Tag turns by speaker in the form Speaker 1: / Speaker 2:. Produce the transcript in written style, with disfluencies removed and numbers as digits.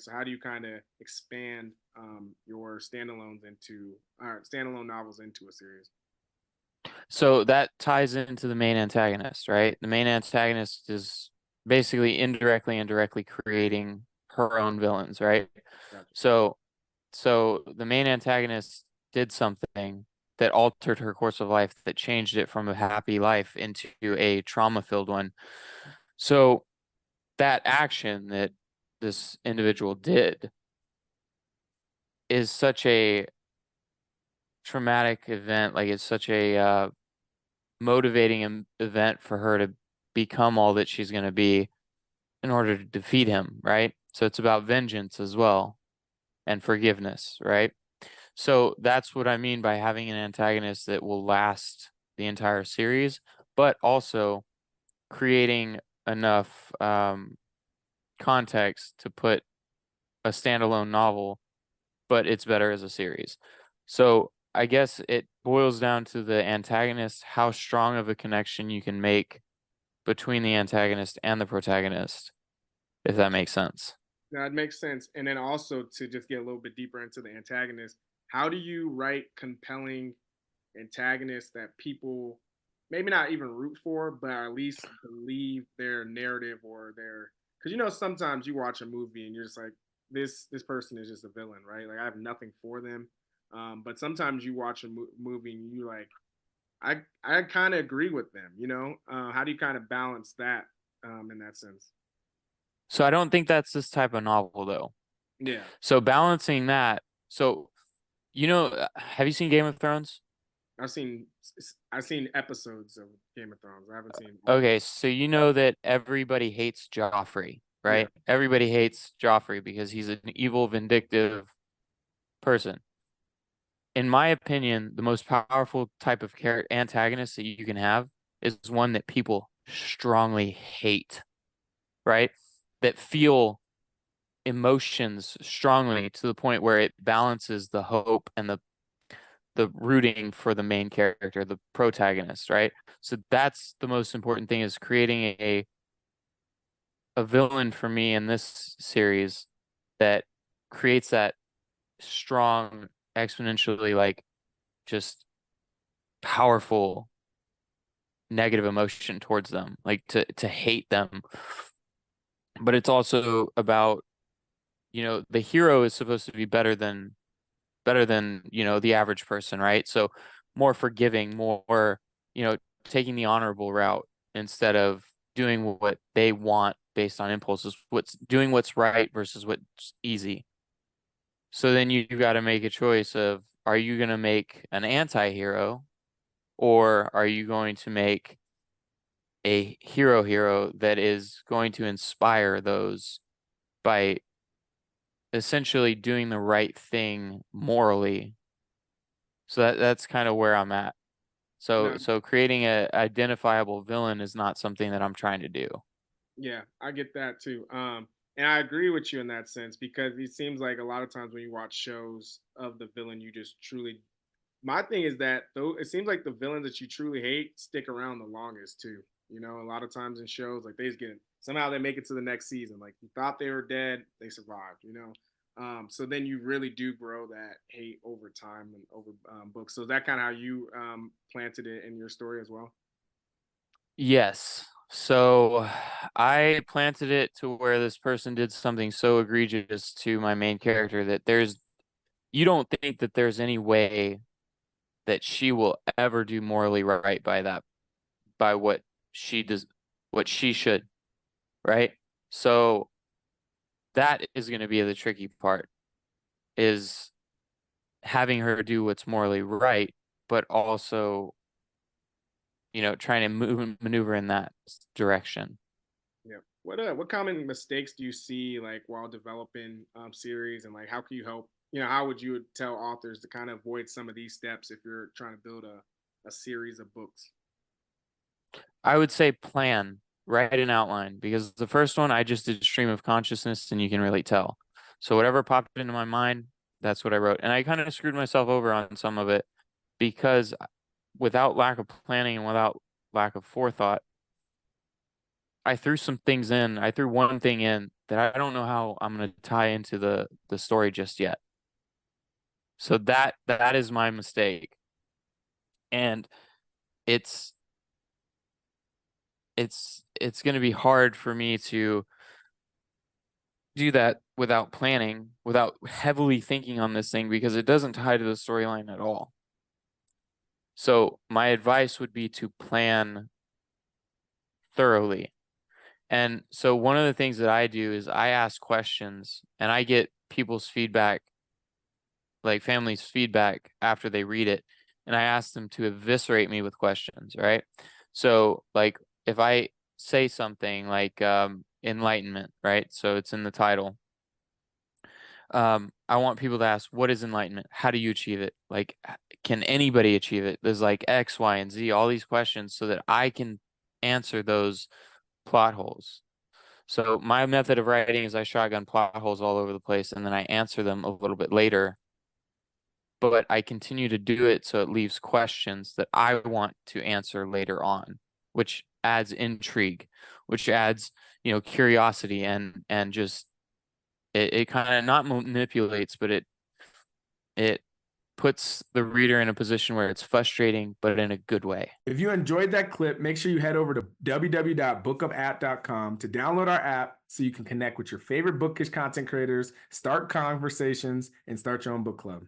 Speaker 1: So how do you kind of expand your standalone novels into a series?
Speaker 2: So that ties into the main antagonist, right? The main antagonist is basically indirectly and directly creating her own villains, right?
Speaker 1: Gotcha.
Speaker 2: So so the main antagonist did something that altered her course of life, that changed it from a happy life into a trauma-filled one. So that action that this individual did is such a traumatic event, like it's such a motivating event for her to become all that she's going to be in order to defeat him, right? So it's about vengeance as well and forgiveness, right? So that's what I mean by having an antagonist that will last the entire series, but also creating enough context to put a standalone novel, but it's better as a series. So I guess it boils down to the antagonist, how strong of a connection you can make between the antagonist and the protagonist, if that makes sense.
Speaker 1: That makes sense. And then also to just get a little bit deeper into the antagonist, how do you write compelling antagonists that people maybe not even root for, but at least believe their narrative or their because sometimes you watch a movie and you're just like this person is just a villain, right? Like I have nothing for them. But sometimes you watch a movie and you like I kind of agree with them. How do you kind of balance that in that sense?
Speaker 2: So I don't think that's this type of novel though.
Speaker 1: Yeah,
Speaker 2: So balancing that, so have you seen Game of Thrones?
Speaker 1: I've seen I've seen episodes of Game of Thrones. I haven't seen all.
Speaker 2: Okay, so you know that everybody hates Joffrey,
Speaker 1: Yeah,
Speaker 2: right? Everybody hates Joffrey because he's an evil, vindictive person. In my opinion, the most powerful type of character antagonist that you can have is one that people strongly hate, right? That feel emotions strongly to the point where it balances the hope and the rooting for the main character, the protagonist, right? So that's the most important thing, is creating a villain for me in this series that creates that strong, exponentially like just powerful negative emotion towards them, like to hate them. But it's also about, the hero is supposed to be better than, the average person, right? So more forgiving, more, taking the honorable route instead of doing what they want based on impulses, what's right versus what's easy. So then you got to make a choice of, are you going to make an anti-hero, or are you going to make a hero that is going to inspire those by essentially doing the right thing morally. So that's kind of where I'm at. So
Speaker 1: no,
Speaker 2: so creating a identifiable villain is not something that I'm trying to do.
Speaker 1: yeah, I get that too. And I agree with you in that sense because it seems like a lot of times when you watch shows of the villain, you just truly. My thing is that though it seems like the villains that you truly hate stick around the longest too. A lot of times in shows, like they just get somehow they make it to the next season. Like you thought they were dead, they survived. So then you really do grow that hate over time and over books. So is that kind of how you planted it in your story as well?
Speaker 2: Yes. So I planted it to where this person did something so egregious to my main character that you don't think that there's any way that she will ever do morally right by what she does, what she should, right? So that is going to be the tricky part, is having her do what's morally right, but also, trying to move and maneuver in that direction.
Speaker 1: Yeah. What common mistakes do you see like while developing series and like how can you help? How would you tell authors to kind of avoid some of these steps if you're trying to build a series of books?
Speaker 2: I would say plan, write an outline, because the first one I just did stream of consciousness and you can really tell. So whatever popped into my mind, that's what I wrote. And I kind of screwed myself over on some of it because without lack of planning and without lack of forethought, I threw some things in. I threw one thing in that I don't know how I'm going to tie into the story just yet. So that is my mistake. And it's it's going to be hard for me to do that without planning, without heavily thinking on this thing, because it doesn't tie to the storyline at all. So my advice would be to plan thoroughly. And so one of the things that I do is I ask questions and I get people's feedback, like families' feedback after they read it, and I ask them to eviscerate me with questions, right? So like if I say something like enlightenment, right? So it's in the title. I want people to ask, what is enlightenment? How do you achieve it? Like, can anybody achieve it? There's like X, Y, and Z, all these questions so that I can answer those plot holes. So my method of writing is I shotgun plot holes all over the place and then I answer them a little bit later. But I continue to do it so it leaves questions that I want to answer later on, which adds intrigue, which adds, curiosity and just it kind of not manipulates, but it puts the reader in a position where it's frustrating, but in a good way.
Speaker 3: If you enjoyed that clip, make sure you head over to www.bookupapp.com to download our app so you can connect with your favorite bookish content creators, start conversations, and start your own book club.